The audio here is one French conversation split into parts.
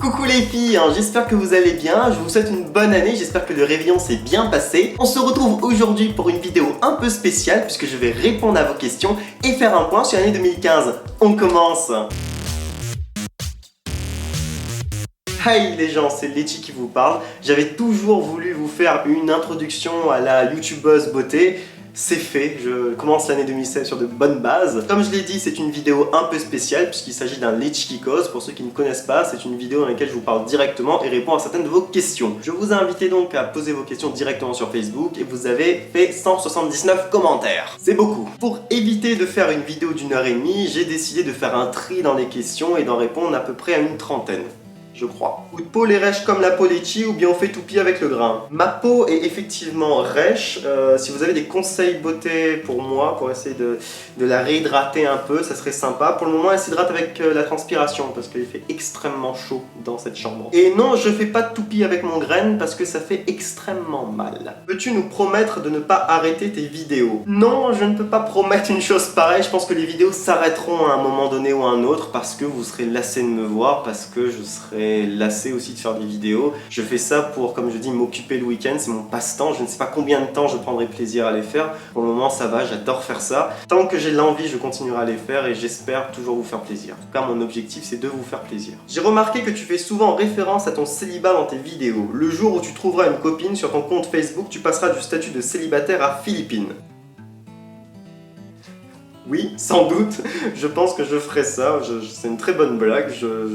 Coucou les filles, j'espère que vous allez bien, je vous souhaite une bonne année, j'espère que le réveillon s'est bien passé. On se retrouve aujourd'hui pour une vidéo un peu spéciale puisque je vais répondre à vos questions et faire un point sur l'année 2015. On commence. Hi les gens, c'est Letty qui vous parle. J'avais toujours voulu vous faire une introduction à la youtubeuse beauté. C'est fait, je commence l'année 2016 sur de bonnes bases. Comme je l'ai dit, c'est une vidéo un peu spéciale puisqu'il s'agit d'un Letty qui cause. Pour ceux qui ne connaissent pas, c'est une vidéo dans laquelle je vous parle directement et réponds à certaines de vos questions. Je vous ai invité donc à poser vos questions directement sur Facebook et vous avez fait 179 commentaires. C'est beaucoup. Pour éviter de faire une vidéo d'1h30, j'ai décidé de faire un tri dans les questions et d'en répondre à peu près à une trentaine. Je crois. Ou de peau les rêches comme la peau Letty ou bien on fait toupie avec le grain. Ma peau est effectivement rêche. Si vous avez des conseils beauté pour moi, pour essayer de la réhydrater un peu, ça serait sympa. Pour le moment, elle s'hydrate avec la transpiration parce qu'il fait extrêmement chaud dans cette chambre. Et non, je fais pas de toupie avec mon graine parce que ça fait extrêmement mal. Peux-tu nous promettre de ne pas arrêter tes vidéos? Non, je ne peux pas promettre une chose pareille. Je pense que les vidéos s'arrêteront à un moment donné ou à un autre parce que vous serez lassé de me voir, parce que je serai lassé aussi de faire des vidéos. Je fais ça pour, comme je dis, m'occuper le week-end, c'est mon passe-temps. Je ne sais pas combien de temps je prendrai plaisir à les faire. Pour le moment, ça va, j'adore faire ça. Tant que j'ai l'envie, je continuerai à les faire et j'espère toujours vous faire plaisir. En tout cas, mon objectif, c'est de vous faire plaisir. J'ai remarqué que tu fais souvent référence à ton célibat dans tes vidéos. Le jour où tu trouveras une copine sur ton compte Facebook, tu passeras du statut de célibataire à Philippines. Oui, sans doute, je pense que je ferai ça, c'est une très bonne blague,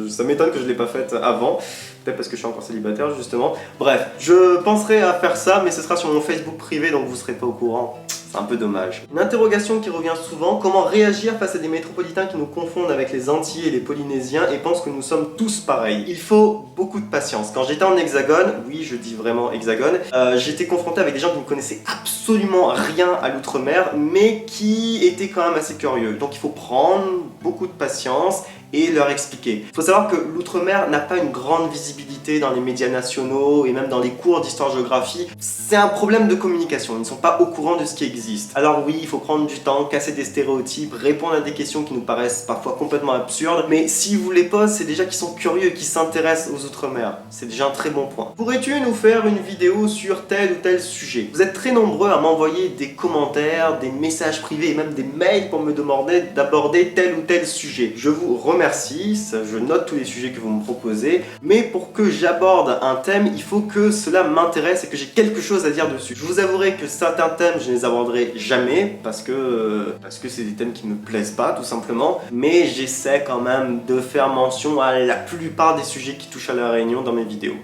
ça m'étonne que je ne l'ai pas faite avant, peut-être parce que je suis encore célibataire justement. Bref, je penserai à faire ça, mais ce sera sur mon Facebook privé, donc vous ne serez pas au courant. C'est un peu dommage. Une interrogation qui revient souvent, comment réagir face à des métropolitains qui nous confondent avec les Antillais et les Polynésiens et pensent que nous sommes tous pareils? Il faut beaucoup de patience. Quand j'étais en Hexagone, oui je dis vraiment Hexagone, j'étais confronté avec des gens qui ne connaissaient absolument rien à l'outre-mer, mais qui étaient quand même assez curieux. Donc il faut prendre beaucoup de patience et leur expliquer. Il faut savoir que l'outre-mer n'a pas une grande visibilité dans les médias nationaux et même dans les cours d'histoire-géographie. C'est un problème de communication, ils ne sont pas au courant de ce qui existe. Alors oui, il faut prendre du temps, casser des stéréotypes, répondre à des questions qui nous paraissent parfois complètement absurdes, mais si vous les posez, c'est déjà qu'ils sont curieux, qu'ils s'intéressent aux outre-mer. C'est déjà un très bon point. Pourrais-tu nous faire une vidéo sur tel ou tel sujet? Vous êtes très nombreux à m'envoyer des commentaires, des messages privés et même des mails pour me demander d'aborder tel ou tel sujet. Je vous remercie, je note tous les sujets que vous me proposez, mais pour que j'aborde un thème, il faut que cela m'intéresse et que j'ai quelque chose à dire dessus. Je vous avouerai que certains thèmes, je ne les aborderai jamais parce que c'est des thèmes qui me plaisent pas, tout simplement, mais j'essaie quand même de faire mention à la plupart des sujets qui touchent à la Réunion dans mes vidéos.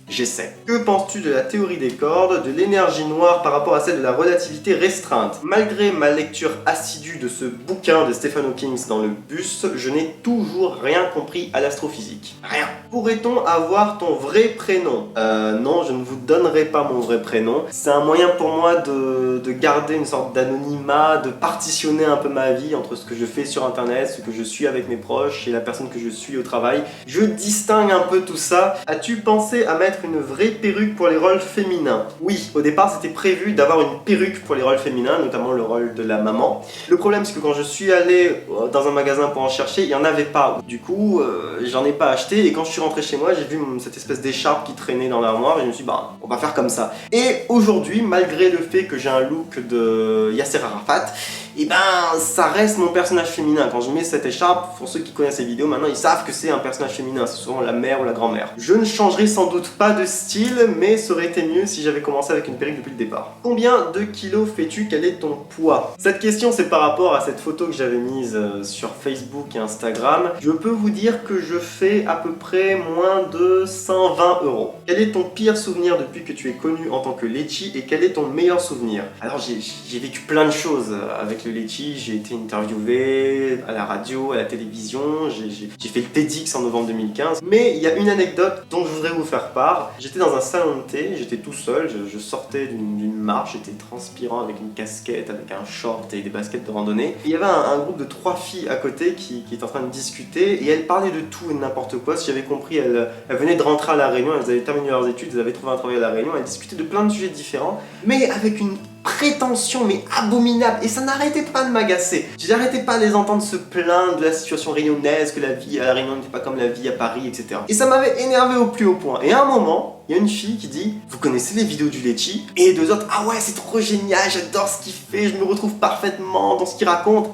J'essaie. Que penses-tu de la théorie des cordes, de l'énergie noire par rapport à celle de la relativité restreinte? Malgré ma lecture assidue de ce bouquin de Stephen Hawking dans le bus, je n'ai toujours rien compris à l'astrophysique. Rien. Pourrait-on avoir ton vrai prénom? Non, je ne vous donnerai pas mon vrai prénom. C'est un moyen pour moi de garder une sorte d'anonymat, de partitionner un peu ma vie entre ce que je fais sur internet, ce que je suis avec mes proches et la personne que je suis au travail. Je distingue un peu tout ça. As-tu pensé à mettre une vraie perruque pour les rôles féminins? Oui, au départ c'était prévu d'avoir une perruque pour les rôles féminins, notamment le rôle de la maman. Le problème c'est que quand je suis allé dans un magasin pour en chercher, il n'y en avait pas. Du coup, j'en ai pas acheté et quand je suis rentré chez moi, j'ai vu cette espèce d'écharpe qui traînait dans l'armoire et je me suis dit, bah, on va faire comme ça. Et aujourd'hui, malgré le fait que j'ai un look de Yasser Arafat, et ben ça reste mon personnage féminin. Quand je mets cette écharpe, pour ceux qui connaissent les vidéos maintenant, ils savent que c'est un personnage féminin, c'est souvent la mère ou la grand-mère. Je ne changerai sans doute pas de style, mais ça aurait été mieux si j'avais commencé avec une perruque depuis le départ. Combien de kilos fais-tu? Quel est ton poids? Cette question c'est par rapport à cette photo que j'avais mise sur Facebook et Instagram. Je peux vous dire que je fais à peu près moins de 120 €. Quel est ton pire souvenir depuis que tu es connu en tant que Letty et quel est ton meilleur souvenir? Alors j'ai vécu plein de choses avec le Letty, j'ai été interviewé à la radio, à la télévision, j'ai fait le TEDx en novembre 2015, mais il y a une anecdote dont je voudrais vous faire part. J'étais dans un salon de thé, j'étais tout seul, je sortais d'une marche, j'étais transpirant avec une casquette, avec un short et des baskets de randonnée. Et il y avait un groupe de 3 filles à côté qui étaient en train de discuter et elles parlaient de tout et de n'importe quoi. Si j'avais compris, elles venaient de rentrer à La Réunion, elles avaient terminé leurs études, elles avaient trouvé un travail à La Réunion, elles discutaient de plein de sujets différents, mais avec une prétention mais abominable et ça n'arrêtait pas de m'agacer. J'arrêtais pas de les entendre se plaindre de la situation réunionnaise, que la vie à La Réunion n'était pas comme la vie à Paris, etc. Et ça m'avait énervé au plus haut point. Et à un moment, il y a une fille qui dit « Vous connaissez les vidéos du Letchi ?» Et deux autres « Ah ouais, c'est trop génial, j'adore ce qu'il fait, je me retrouve parfaitement dans ce qu'il raconte. »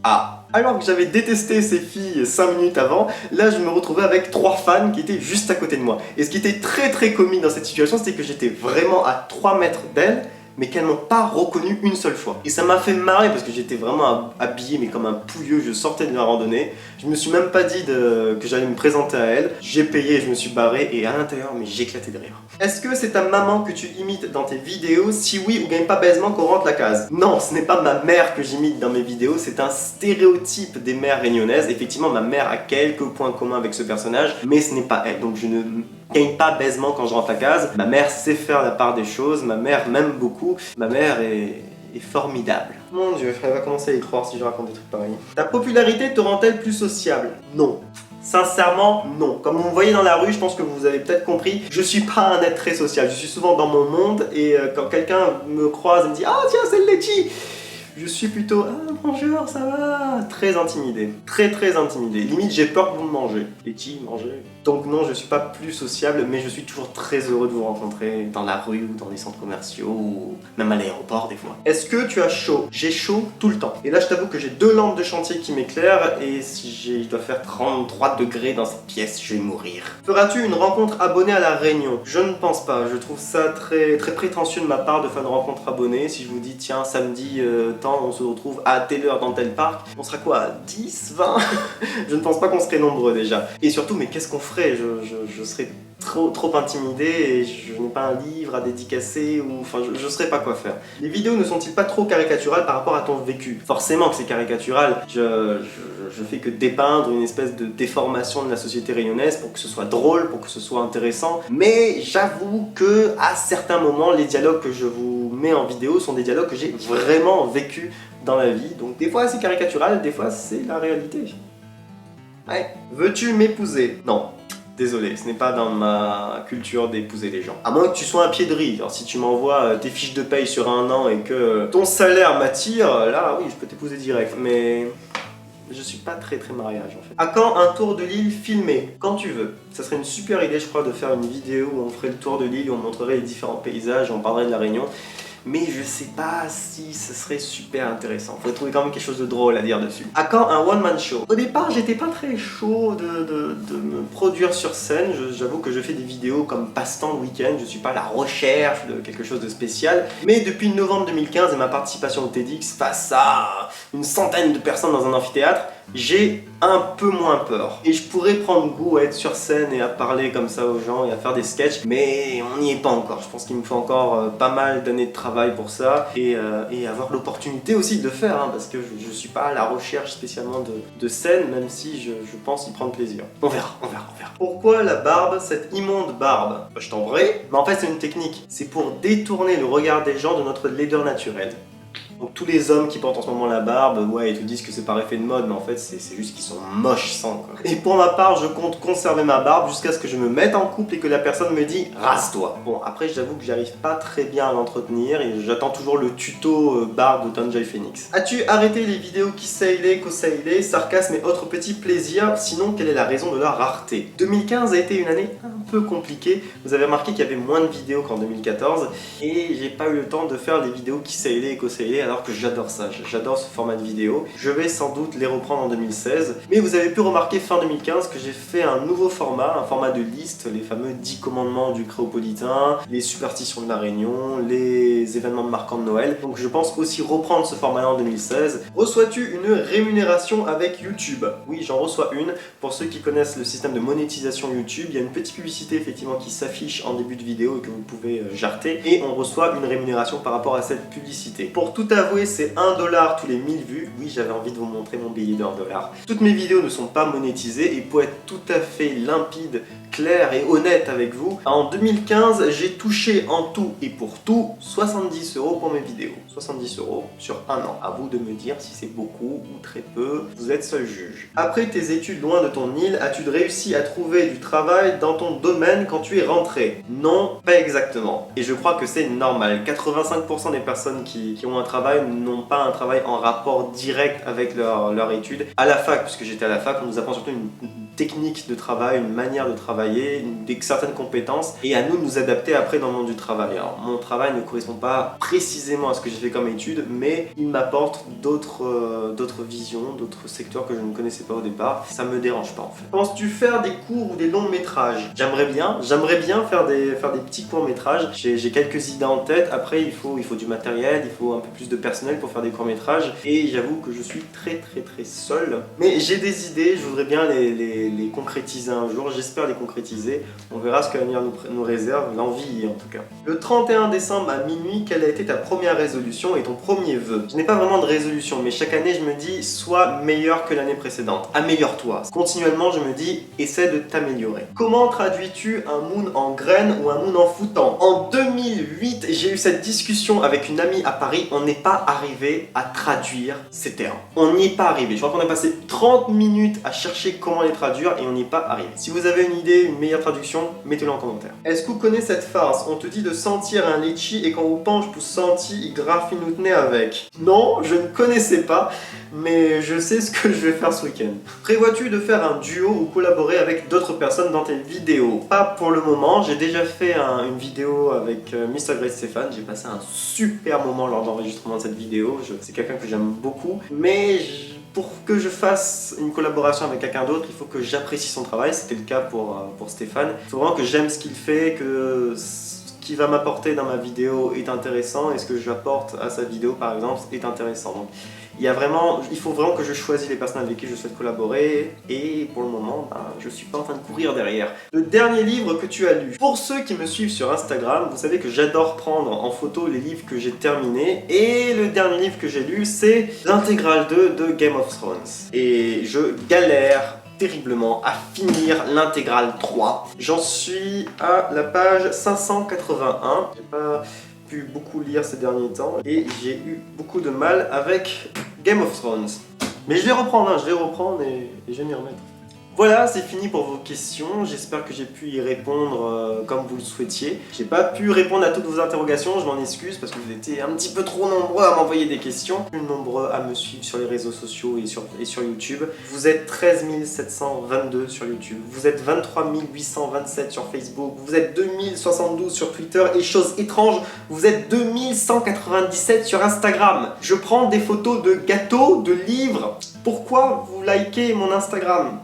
Ah. Alors que j'avais détesté ces filles 5 minutes avant, là je me retrouvais avec 3 fans qui étaient juste à côté de moi. Et ce qui était très comique dans cette situation, c'était que j'étais vraiment à 3 mètres d'elles, mais qu'elles m'ont pas reconnu une seule fois. Et ça m'a fait marrer parce que j'étais vraiment habillé mais comme un pouilleux, je sortais de la randonnée. Je me suis même pas dit que j'allais me présenter à elle. J'ai payé, je me suis barré et à l'intérieur, mais j'éclatais de rire. Est-ce que c'est ta maman que tu imites dans tes vidéos? Si oui, ou gagne pas baisement qu'on rentre la case? Non, ce n'est pas ma mère que j'imite dans mes vidéos, c'est un stéréotype des mères réunionnaises. Effectivement, ma mère a quelques points communs avec ce personnage, mais ce n'est pas elle. Donc je ne gagne pas baisement quand je rentre la case. Ma mère sait faire la part des choses, ma mère m'aime beaucoup, ma mère est formidable. Mon Dieu, elle va commencer à y croire si je raconte des trucs pareils. Ta popularité te rend-elle plus sociable? Non. Sincèrement, non. Comme vous me voyez dans la rue, je pense que vous avez peut-être compris, je suis pas un être très social. Je suis souvent dans mon monde et quand quelqu'un me croise et me dit « Ah tiens, c'est le Letchi !» je suis plutôt « Ah bonjour, ça va ?» Très intimidé. Très intimidé. Limite, j'ai peur que vous me mangez. Letchi, manger. Donc non, je suis pas plus sociable, mais je suis toujours très heureux de vous rencontrer dans la rue ou dans les centres commerciaux ou même à l'aéroport des fois. Est-ce que tu as chaud? J'ai chaud tout le temps. Et là, je t'avoue que j'ai 2 lampes de chantier qui m'éclairent et si je dois faire 33 degrés dans cette pièce, je vais mourir. Feras-tu une rencontre abonnée à La Réunion? Je ne pense pas. Je trouve ça très prétentieux de ma part de faire une rencontre abonnée. Si je vous dis, tiens, samedi, on se retrouve à telle heure dans tel parc, on sera quoi, 10, 20? Je ne pense pas qu'on serait nombreux déjà. Et surtout, mais qu'est-ce qu'on ferait? Je serais trop intimidé et je n'ai pas un livre à dédicacer ou enfin je saurais pas quoi faire. Les vidéos ne sont-ils pas trop caricaturales par rapport à ton vécu? Forcément que c'est caricatural. Je fais que dépeindre une espèce de déformation de la société réunionnaise pour que ce soit drôle, pour que ce soit intéressant. Mais j'avoue que à certains moments, les dialogues que je vous mets en vidéo sont des dialogues que j'ai vraiment vécu dans la vie. Donc des fois c'est caricatural, des fois c'est la réalité. Ouais. Veux-tu m'épouser? Non. Désolé, ce n'est pas dans ma culture d'épouser les gens. À moins que tu sois un pied de riz. Alors si tu m'envoies tes fiches de paye sur 1 an et que ton salaire m'attire, là oui, je peux t'épouser direct. Mais je suis pas très mariage en fait. À quand un tour de l'île filmé? Quand tu veux. Ça serait une super idée je crois de faire une vidéo où on ferait le tour de l'île, où on montrerait les différents paysages, on parlerait de La Réunion. Mais je sais pas si ce serait super intéressant. Faudrait trouver quand même quelque chose de drôle à dire dessus. À quand un one-man show? Au départ, j'étais pas très chaud de me produire sur scène. J'avoue que je fais des vidéos comme passe-temps le week-end. Je suis pas à la recherche de quelque chose de spécial. Mais depuis novembre 2015 et ma participation au TEDx face à une centaine de personnes dans un amphithéâtre, j'ai un peu moins peur. Et je pourrais prendre goût à être sur scène et à parler comme ça aux gens et à faire des sketchs, mais on n'y est pas encore. Je pense qu'il me faut encore pas mal d'années de travail pour ça et avoir l'opportunité aussi de le faire, hein, parce que je suis pas à la recherche spécialement de scène, même si je pense y prendre plaisir. On verra. Pourquoi la barbe, cette immonde barbe? Bah, je t'en prie. Mais en fait c'est une technique. C'est pour détourner le regard des gens de notre laideur naturelle. Donc tous les hommes qui portent en ce moment la barbe, ouais, ils te disent que c'est par effet de mode, mais en fait c'est juste qu'ils sont moches sans quoi. Et pour ma part, je compte conserver ma barbe jusqu'à ce que je me mette en couple et que la personne me dit « rase-toi ». Bon, après j'avoue que j'arrive pas très bien à l'entretenir et j'attends toujours le tuto barbe d'Enjoy Phoenix. As-tu arrêté les vidéos Kisaile, Kosaile, sarcasme et autres petits plaisirs? Sinon, quelle est la raison de leur rareté? 2015 a été une année un peu compliquée. Vous avez remarqué qu'il y avait moins de vidéos qu'en 2014 et j'ai pas eu le temps de faire les vidéos Kisaile et Kosaile alors que j'adore ça, j'adore ce format de vidéo. Je vais sans doute les reprendre en 2016. Mais vous avez pu remarquer fin 2015 que j'ai fait un nouveau format, un format de liste, les fameux 10 commandements du Créopolitain, les superstitions de La Réunion, les événements marquants de Noël. Donc je pense aussi reprendre ce format-là en 2016. Reçois-tu une rémunération avec YouTube? Oui, j'en reçois une. Pour ceux qui connaissent le système de monétisation YouTube, il y a une petite publicité effectivement qui s'affiche en début de vidéo et que vous pouvez jarter. Et on reçoit une rémunération par rapport à cette publicité. Pour tout avouer, c'est 1 dollar tous les 1000 vues. Oui, j'avais envie de vous montrer mon billet d'1 dollar. Toutes mes vidéos ne sont pas monétisées et pour être tout à fait limpide, clair et honnête avec vous, en 2015, j'ai touché en tout et pour tout 70 € pour mes vidéos. 70 € sur un an. À vous de me dire si c'est beaucoup ou très peu, vous êtes seul juge. Après tes études loin de ton île, as-tu réussi à trouver du travail dans ton domaine quand tu es rentré? Non, pas exactement. Et je crois que c'est normal. 85% des personnes qui ont un travail n'ont pas un travail en rapport direct avec leur étude. À la fac, puisque j'étais à la fac, on nous apprend surtout une technique de travail, une manière de travailler, certaines compétences, et à nous de nous adapter après dans le monde du travail. Alors, mon travail ne correspond pas précisément à ce que j'ai fait comme étude, mais il m'apporte d'autres visions, d'autres secteurs que je ne connaissais pas au départ. Ça me dérange pas en fait. Penses-tu faire des courts ou des longs métrages? J'aimerais bien faire des petits courts métrages. J'ai quelques idées en tête. Après, il faut du matériel, il faut un peu plus de personnel pour faire des courts métrages, et j'avoue que je suis très seul. Mais j'ai des idées, je voudrais bien les concrétiser un jour, j'espère les concrétiser. On verra ce que l'avenir nous réserve, l'envie en tout cas. Le 31 décembre à minuit, quelle a été ta première résolution et ton premier vœu? Je n'ai pas vraiment de résolution, mais chaque année je me dis, sois meilleur que l'année précédente. Améliore-toi. Continuellement je me dis, essaie de t'améliorer. Comment traduis-tu un moon en graine ou un moon en foutant? En 2008, j'ai eu cette discussion avec une amie à Paris, on n'est pas arrivé à traduire ces termes. On n'y est pas arrivé. Je crois qu'on a passé 30 minutes à chercher comment les traduire et on n'y est pas arrivé. Si vous avez une idée, une meilleure traduction, mettez-le en commentaire. Est-ce que vous connaissez cette farce? On te dit de sentir un litchi et quand vous penche pour senti, il graffine ou tenez avec. Non, je ne connaissais pas, mais je sais ce que je vais faire ce week-end. Prévois-tu de faire un duo ou collaborer avec d'autres personnes dans tes vidéos? Pas pour le moment, j'ai déjà fait une vidéo avec Mr. Grace Stéphane, j'ai passé un super moment lors de l'enregistrement de cette vidéo, c'est quelqu'un que j'aime beaucoup, mais pour que je fasse une collaboration avec quelqu'un d'autre, il faut que j'apprécie son travail, c'était le cas pour Stéphane. Il faut vraiment que j'aime ce qu'il fait, que ce qu'il va m'apporter dans ma vidéo est intéressant et ce que j'apporte à sa vidéo par exemple est intéressant. Donc, il faut vraiment que je choisisse les personnes avec qui je souhaite collaborer et pour le moment, je suis pas en train de courir derrière. Le dernier livre que tu as lu. Pour ceux qui me suivent sur Instagram, vous savez que j'adore prendre en photo les livres que j'ai terminés et le dernier livre que j'ai lu, c'est l'intégrale 2 de Game of Thrones. Et je galère terriblement à finir l'intégrale 3. J'en suis à la page 581. J'ai pas pu beaucoup lire ces derniers temps et j'ai eu beaucoup de mal avec Game of Thrones. Mais je vais reprendre, et je vais m'y remettre. Voilà, c'est fini pour vos questions. J'espère que j'ai pu y répondre comme vous le souhaitiez. J'ai pas pu répondre à toutes vos interrogations, je m'en excuse parce que vous étiez un petit peu trop nombreux à m'envoyer des questions. Plus nombreux à me suivre sur les réseaux sociaux et sur YouTube. Vous êtes 13 722 sur YouTube. Vous êtes 23 827 sur Facebook. Vous êtes 2072 sur Twitter. Et chose étrange, vous êtes 2197 sur Instagram. Je prends des photos de gâteaux, de livres. Pourquoi vous likez mon Instagram ?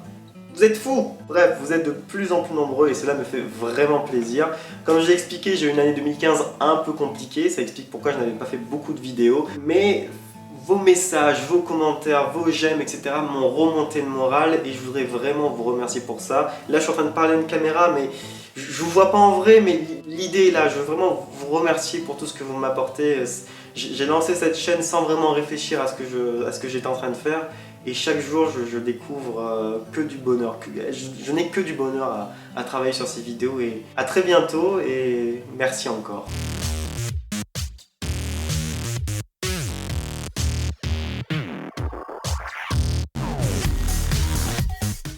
Vous êtes fous! Bref, vous êtes de plus en plus nombreux et cela me fait vraiment plaisir. Comme j'ai expliqué, j'ai eu une année 2015 un peu compliquée, ça explique pourquoi je n'avais pas fait beaucoup de vidéos, mais vos messages, vos commentaires, vos j'aime, etc. m'ont remonté le moral et je voudrais vraiment vous remercier pour ça. Là, je suis en train de parler à une caméra, mais je vous vois pas en vrai, mais l'idée est là. Je veux vraiment vous remercier pour tout ce que vous m'apportez. J'ai lancé cette chaîne sans vraiment réfléchir à ce que j'étais en train de faire. Et chaque jour, je découvre que du bonheur. Je n'ai que du bonheur à travailler sur ces vidéos. Et à très bientôt et merci encore.